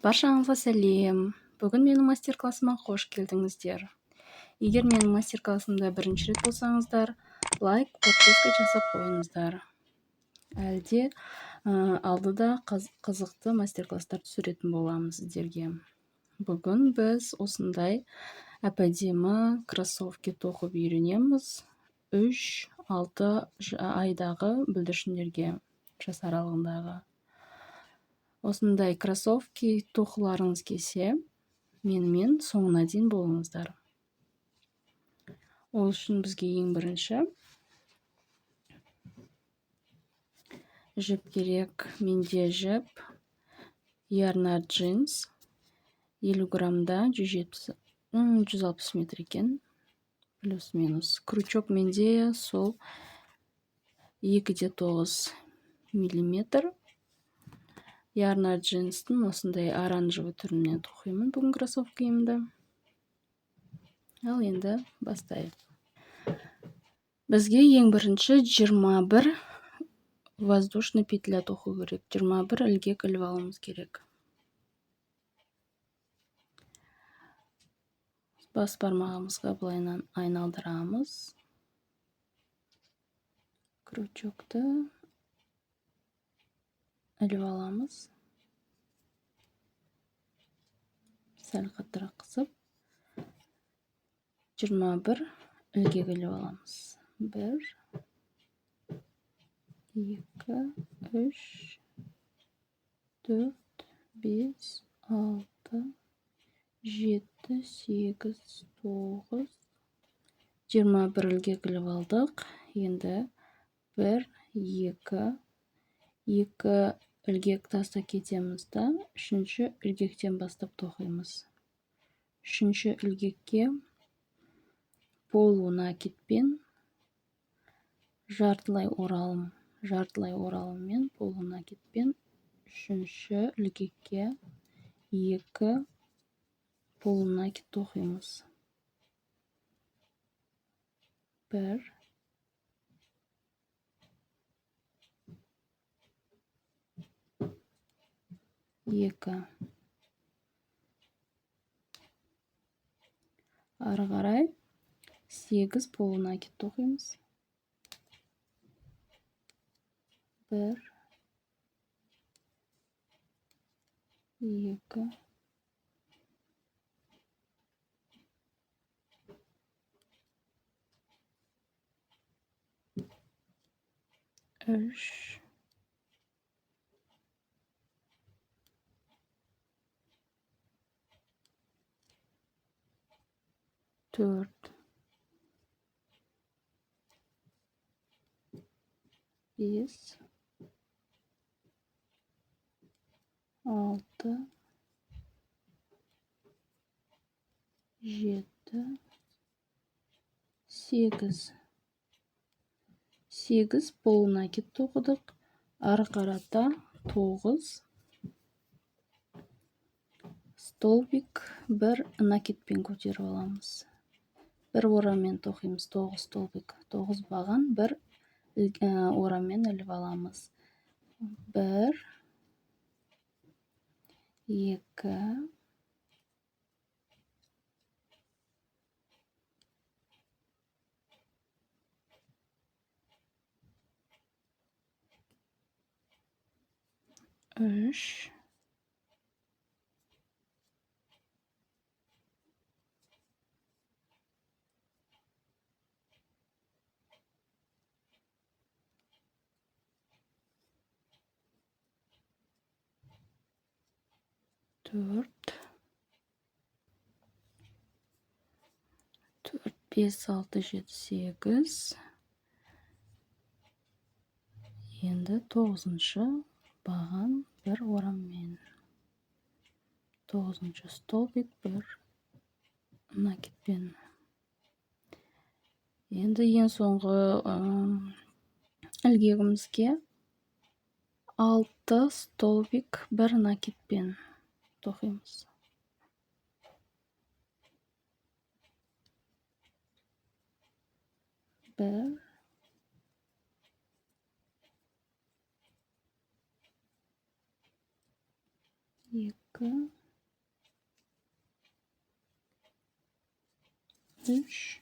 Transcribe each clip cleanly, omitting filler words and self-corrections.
Баршаңызға сәлем. Бүгін менің мастер-классыма қош келдіңіздер. Егер менің мастер-классымда бірінші рет болсаңыздар, лайк, подписка жасап қойыңыздар. Әлде алдыда қызықты мастер-класстар түсіретін боламыз сіздерге. Бүгін біз осындай әп-әдемі кроссовки тоқып үйренеміз 3-6 айдағы бүлдіршіндерге, жас аралығындағы. Осындай кроссовки тоқыларыңыз келсе, менімен соңына дейін болыңыздар. Ол үшін бізге ең бірінші жіп керек. Менде жіп Yarnar Jeans 50 граммда 160 метр екен, плюс-минус. Крючок менде сол 2,9 миллиметр. Yarnar Jeans'тың осындай оранжевый түрінен тоқимын бүгін кроссовкиімді. Ал енді бастайық. Бізге ең бірінші 21 воздушный петля тоқу керек. 21 ілгек іліп алуымыз керек. Бас бармағымызға былайынан айналдырамыз. Крючокты іліп аламыз. Сәл қаттырақ қысып, 21 ілгек іліп аламыз. 1, 2, 3, 4, 5, 6, 7, 8, 9, 21 ілгек іліп алдық. Енді 1, 2 ілгек таста кетеміз да, 3-ші ілгектен бастап тоқимыз. 3-ші ілгекке полунакидпен жартылай оралыммен полунакидпен 3-ші ілгекке 2 полунакид тоқимыз. 1, 2. Ары қарай 8 полунакид тоқимыз. 1, 2, 3, 4, 5, 6, 7, 8. 8 полунакид тоқыдық. Ары қарата 9 столбик 1 накидпен көтеріп аламыз. 1 ораммен тоқимыз. 9 столбик. 9 баған 1 ораммен іліп аламыз. 1, 2, 3, 4, 5, 6, 7, 8. Енді 9-шы баған 1 ораммен. 9-шы столбик 1 накидпен. Енді ең соңғы ілгегімізге 6 столбик 1 накидпен тоқимыз. 1, 2, 2, 3,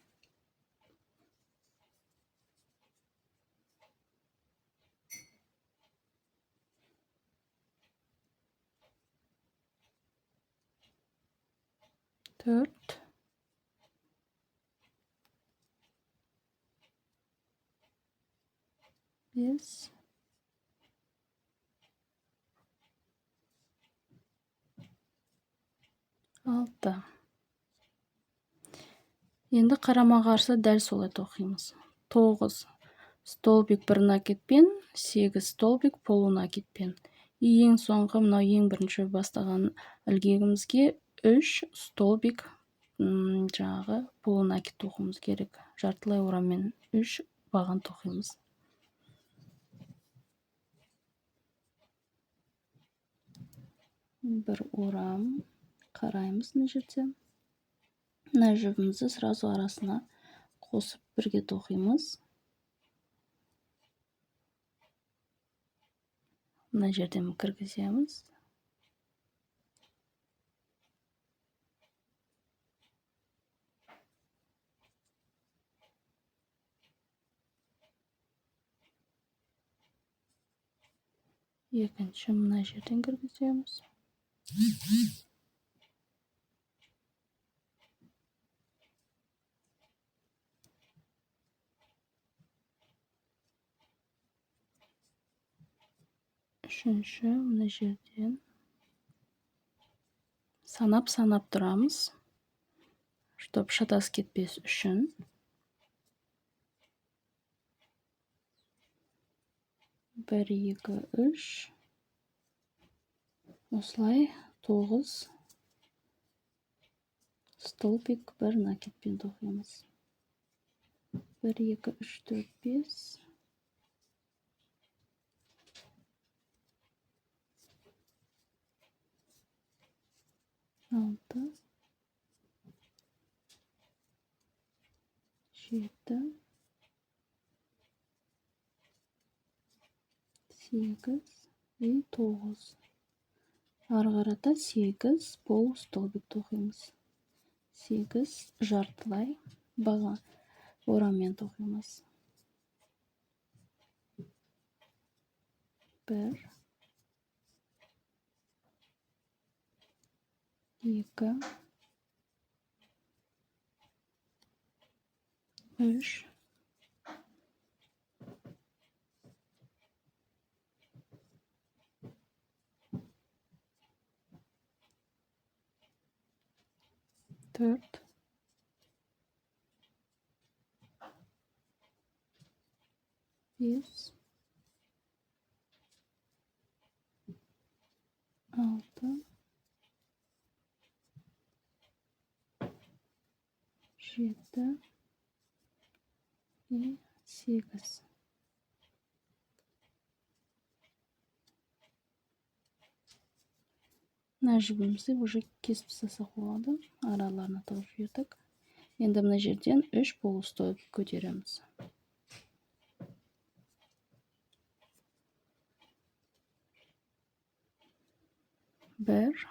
4, 5, 6. Енді қарама-қарсы дәл солай тоқимыз. 9 столбик бір накидпен, 8 столбик полунакидпен. Ең соңғы, мынау ең бірінші бастаған ілгегімізге 3 столбик жаңағы полунакид тоқуымыз керек. Жартылай ораммен 3 баған тоқимыз. Бір орам қараймыз мына жерде. Мына жібімізді сразу арасына қосып бірге тоқимыз. Мына жерден кіргіземіз. Екінші мына жерден кіргіземіз. Үшінші мына жерден санап тұрамыз, чтоб шатас кетпес үшін. 1, 2, 3. Осылай 9 столбик бір накидпен тоқимыз. 1, 2, 3, 4, 5. 6, 7, 8 и 9. Ары қарата 8 полустолбик тоқимыз. 8 жартылай баған ораммен тоқимыз. 1, 2, 3, 4, 5, 6, 7 и 8. Мына жібімізді уже кесіп тастасақ болады. Араларына тығып жібердік. Енді мына жерден 3 полустолбик көтереміз. 1,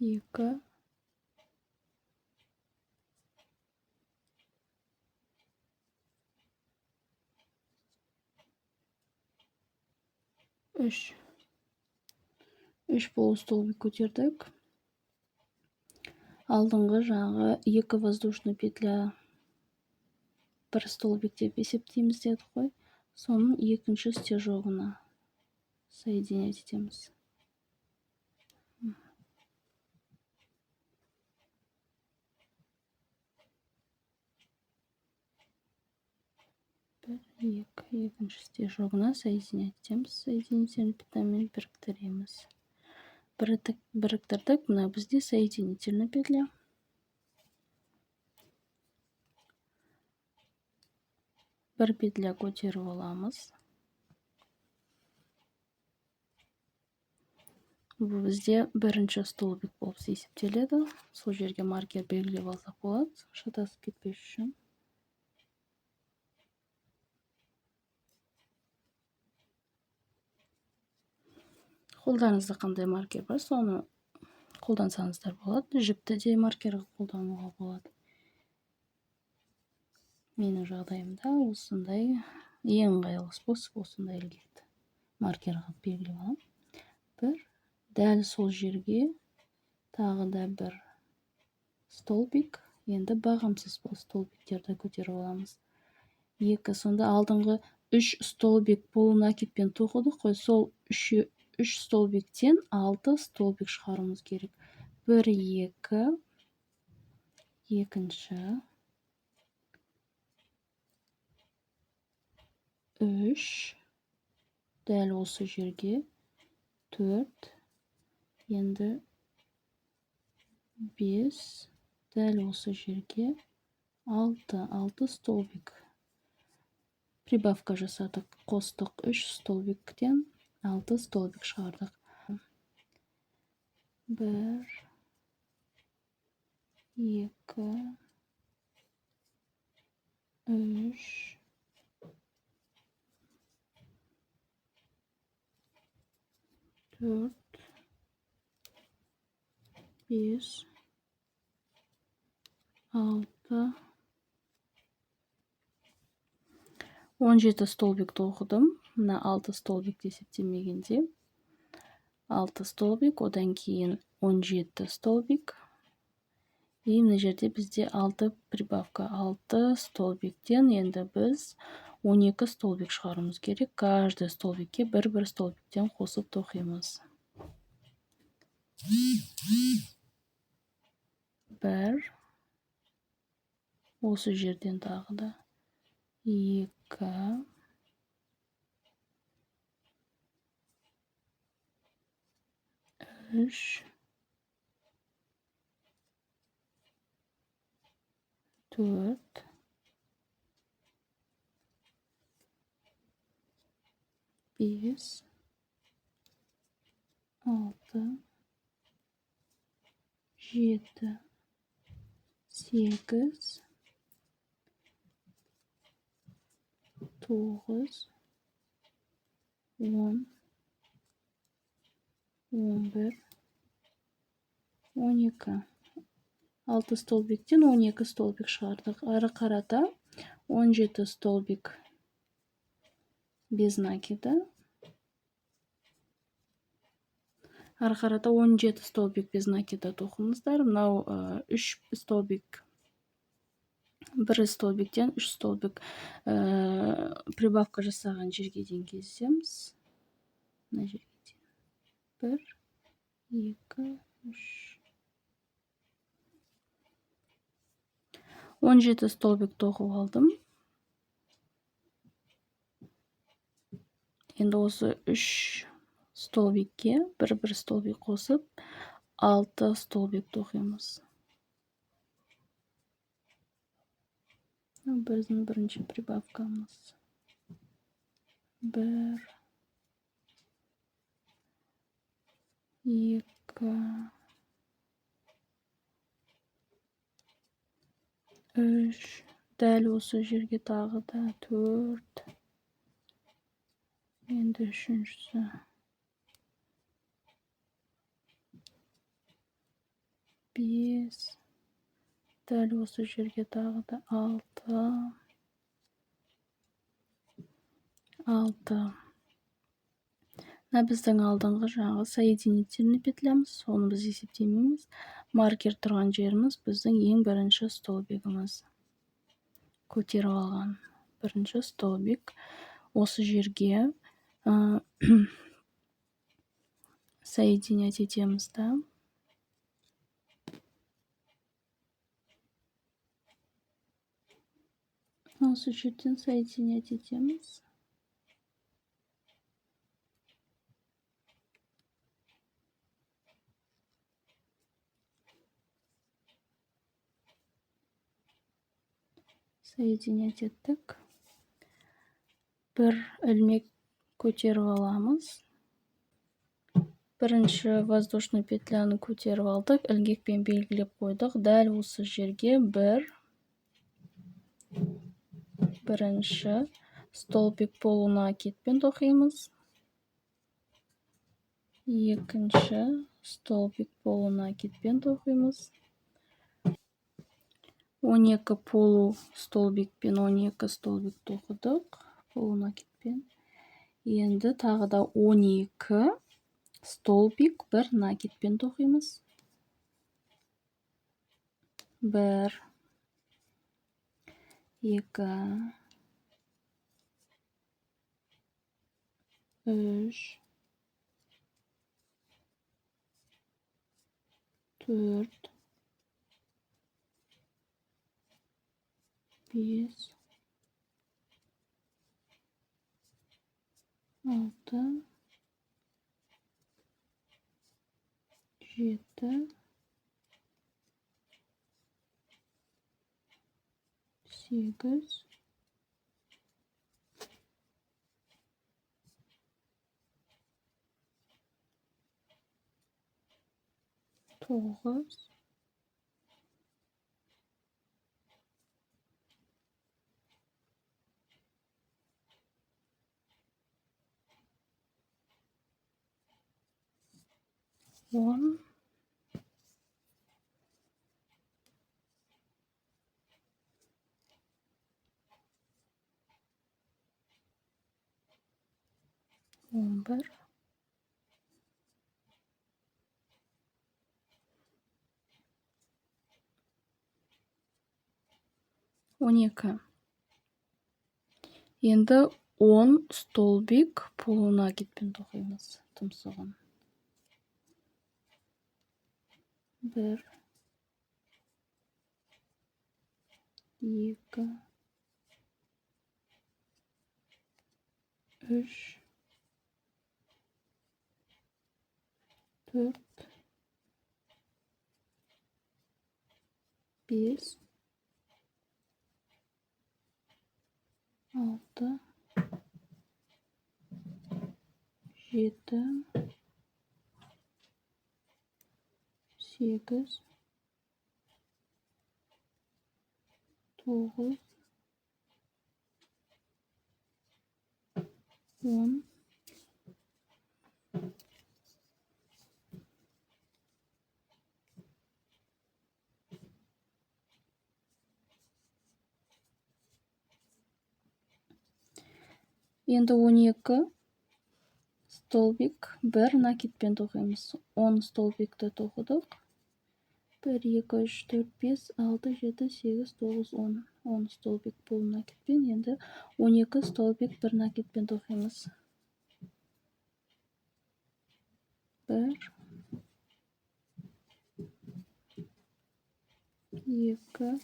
2, 3. 3 полустолбик көтердік. Алдыңғы жаңағы 2 воздушный петля 1 столбик деп есептейміз дедік қой. Соның екінші стежогына соединять етеміз. 1, 2, екінші стежогына соединять етеміз. Соединительный петлямен біріктіреміз. Біріктірдік, мына бізде соединительный петля. Бір петля көтеріп аламыз. Бұл бізде бірінші столбик болып есептеледі. Сол жерге маркер белгілеп алсақ болады, шатасып кетпес үшін. Қолдарыңызда қандай маркер бар, соны қолдансаңыздар болады. Жіпті де маркер қолдануға болады. Менің жағдайымда осындай ең ыңғайлы способ осындай ілгекті маркер қылып белгілеп аламын. Бір дәл сол жерге тағы да бір столбик. Енді бағымсыз бұл столбиктерді көтеріп аламыз. Екі, сонда алдыңғы 3 столбик полунакидпен тоқыдық қой, сол 3 столбиктен 6 столбик шығаруымыз керек. 1, 2, екінші, 3, дәл осы жерге 4, енді 5, дәл осы жерге 6 столбик. Прибавка жасадық, қостық 3 столбиктен 6 столбик шығардық. 1, 2, 3, 4, 5, 6, 17 столбик тоқыдым. Мына 6 столбик есептемегенде 6 столбик, одан кейін 17 столбик. И мына жерде бізде 6 прибавка, 6 столбиктен енді біз 12 столбик шығаруымыз керек. Каждый столбикке бір столбиктен қосып тоқимыз. 1, осы жерден тағы да 2, 3, 4, 5, 6, 7, 8, 9, 10, 11, 12. 6 столбиктен 12 столбик шығардық. Ары қарата 17 столбик без накида. Ары қарата 17 столбик без накида тоқыңыздар. Мынау 3 столбик, бір столбиктен 3 столбик прибавка жасаған жерге дейін кеземіз. Мына жерге дейін. 1, 2, 3. 17 столбик тоқып алдым. Енді осы 3 столбикке бір столбик қосып 6 столбик тоқимыз. Біздің бірінші прибавкамыз. 1, 2, 3, дәл осы жерге тағы да 4, енді үшіншісі. 5, дәл осы жерге тағы да 6. Мына біздің алдыңғы жаңағы соединительный петлямыз, соны біз есептемейміз. Маркер тұрған жеріміз біздің ең бірінші столбигіміз. Көтеріп алған бірінші столбик. Осы жерге соединять етеміз да. Осы жерден соединять етеміз. Соединять еттік. Бір ілмек көтеріп аламыз. Бірінші воздушный петляны көтеріп алдық, ілгекпен белгілеп қойдық. Дәл осы жерге бірінші столбик полунакидпен тоқимыз. Екінші столбик полуна кетпен тоқимыз. 12 полу столбикпен 12 столбик тоқыдық полуна кетпен. Енді тағы да 12 столбик бір накетпен тоқимыз. 1, 2, 3, 4, 5, 6, 7, 8, 9, 10, 11, 12. Енді 10 столбик полуна кетпен тоқимыз тұмсығын. 1, 2, 3, 4, 5, 6, 7, 8, 9, 10. Енді 12 столбик бір накетпен тоқимыз. 10 столбикті тоқыдық. 1, 2, 3, 4, 5, 6, 7, 8, 9, 10. 10 столбик бұл накетпен. Енді 12 столбик бір накетпен тоқимыз. 1, 2, 3,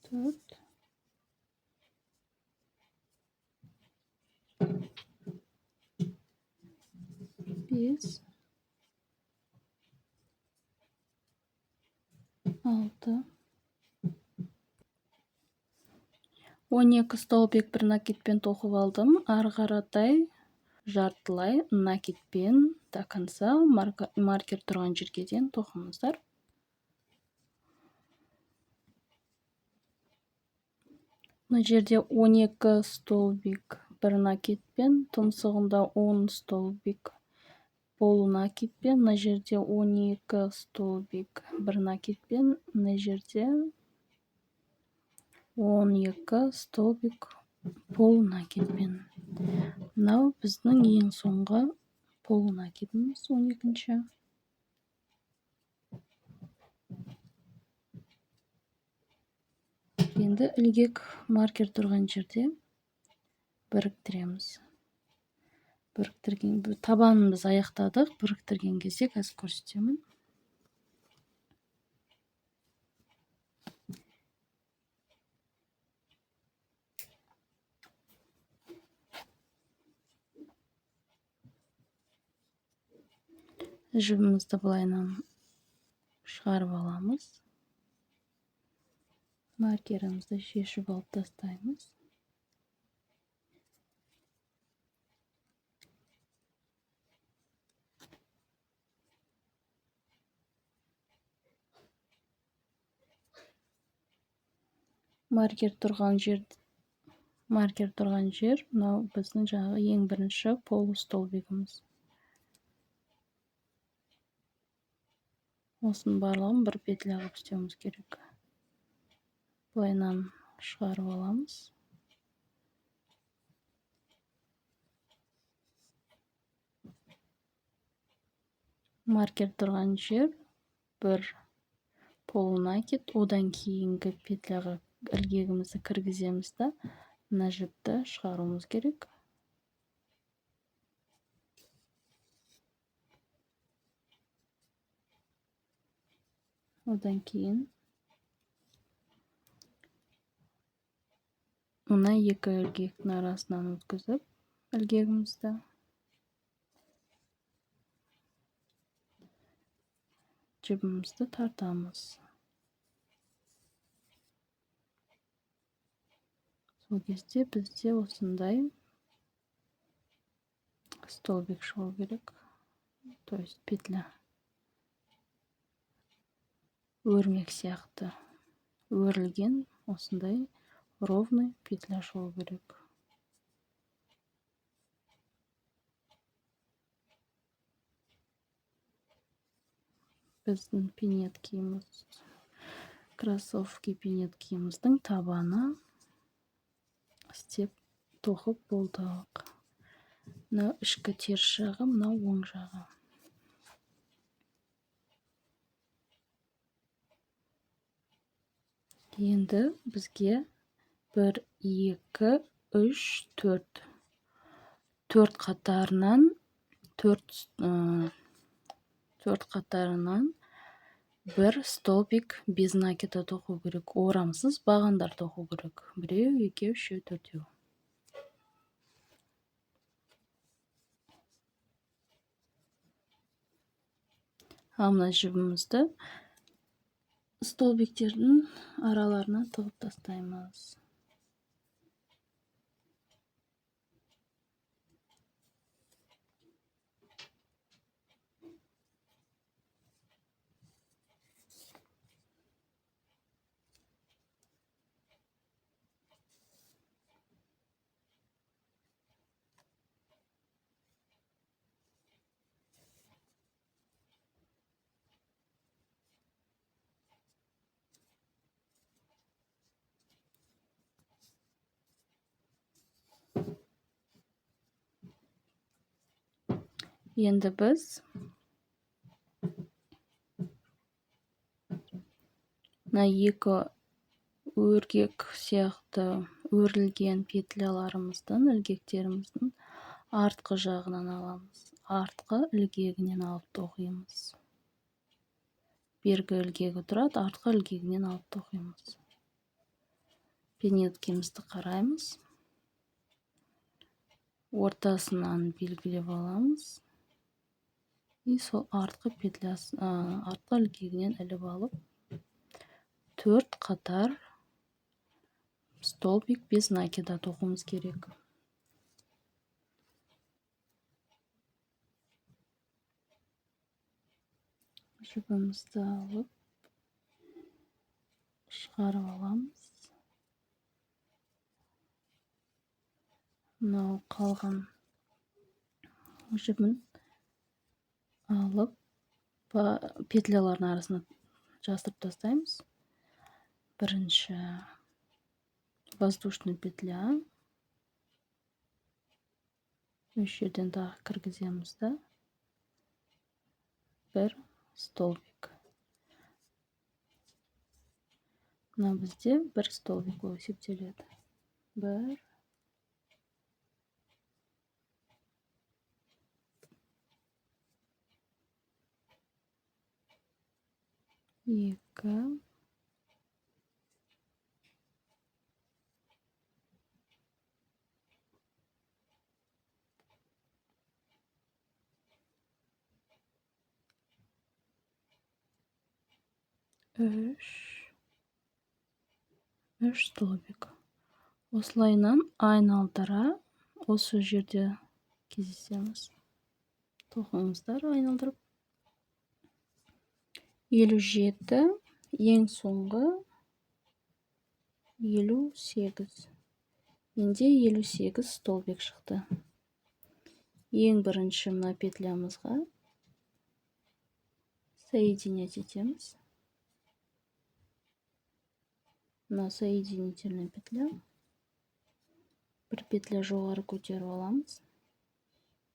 4, 5, 6. 12 столбик бір накетпен тоқып алдым. Ары қаратай жартылай накетпен до конца маркер тұрған жерге дейін тоқыңыздар. Мына жерде 12 столбик бір накетпен, тұмсығында 10 столбик полунакетпен, мына жерде 12 столбик бір накетпен, мына жерде 12 столбик полунакетпен. Мынау біздің ең соңғы полунакетіміз 12-ші. Енді ілгек маркер тұрған жерде біріктіреміз. Табанымыз аяқтадық, біріктірген кезде қазір көрсетемін. Жібімізді былайынан шығарып аламыз. Маркерімізді шешіп алып тастаймыз. маркер тұрған жер мынау біздің жаңағы ең бірінші полустолбигіміз. Осының барлығын бір петля қылып істеуіміз керек. Былайынан шығарып аламыз. Маркер тұрған жер бір полунакид, одан кейінгі петляға ілгегімізді кіргіземіз да, мына жіпті шығаруымыз керек. Одан кейін мына екі ілгектің арасынан өткізіп, ілгегімізді жібімізді тартамыз. Сол кезде бізде осындай столбик шығу керек, то есть петля. Өрмек сияқты өрілген осындай ровный петля шығу керек. Біздің пинеткеміз, кроссовки пинеткеміздің табаны істеп тоқып болдық. Мынау ішкі теріс жағы, мынау оң жағы. Енді бізге 1, 2, 3, 4. 4 қатарынан бір столбик без накида тоқу керек. Орамсыз бағандар тоқу керек. 1, 2, 3, 4. Мына жібімізді столбиктердің араларына тығып тастаймыз. Енді біз мына екі өргек сияқты өрілген петляларымыздың, ілгектеріміздің артқы жағынан аламыз. Артқы ілгегінен алып тоқимыз. Бергі ілгегі тұрады, артқы ілгегінен алып тоқимыз. Пинеткемізді қараймыз. Ортасынан белгілеп аламыз. И сол артқы ілгегінен іліп алып, 4 қатар столбик без накида тоқуымыз керек. Жібімізді алып, шығарып аламыз. Мынау қалған жібін алып, петлялардың арасына жасырып тастаймыз. Бірінші воздушный петля. Үш жерден тағы кіргіземіз да. Бір столбик. Мына бізде бір столбик болып есептеледі. Бір. Екі. Үш столбик. Осылайынан айналдыра осы жерде кездесеміз. Тоқыңыздар айналдырып. 57 ең соңғы 58. Менде 58 столбик шықты. Ең бірінші мына петлямызға соединять етеміз. Мына соединительный петля. Бір петля жоғары көтеріп аламыз.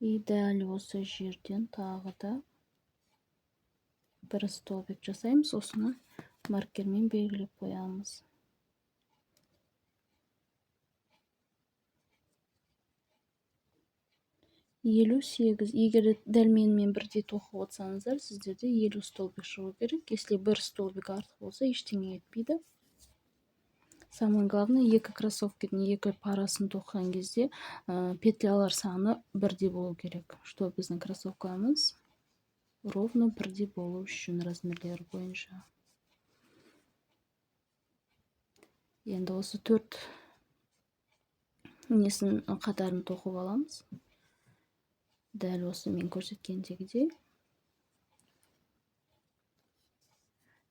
И дәл осы жерден тағы да бір столбик жасаймыз. Осыны маркермен белгілеп қоямыз. 58. Егер дәл менімен бірдей тоқып отырсаңыздар, сіздерде 50 столбик шығу керек. Если бір столбик артық болса, ештеңе етпейді. Самое главное, екі кроссовканың екі парасын тоқыған кезде петлялар саны бірдей болу керек. Что біздің кроссовкамыз ровно бірдей болу үшін размерлері бойынша. Енді осы 4 несін қатарын тоқып аламыз. Дәл осы мен көрсеткендегідей.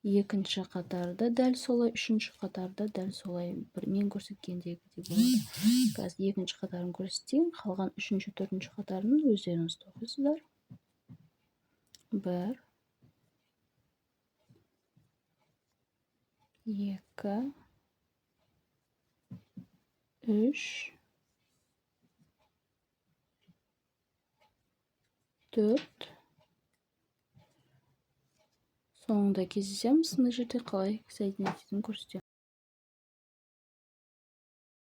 Екінші қатарда дәл солай, үшінші қатарда дәл солай мен көрсеткендегідей болады. Қазір екінші қатарын көрсетейін, қалған үшінші, төртінші қатарын өздеріңіз тоқисыздар. 1 2 3 4. Соңында кездесеміз, мына жерде қалай соединять ететінін көрсетемін.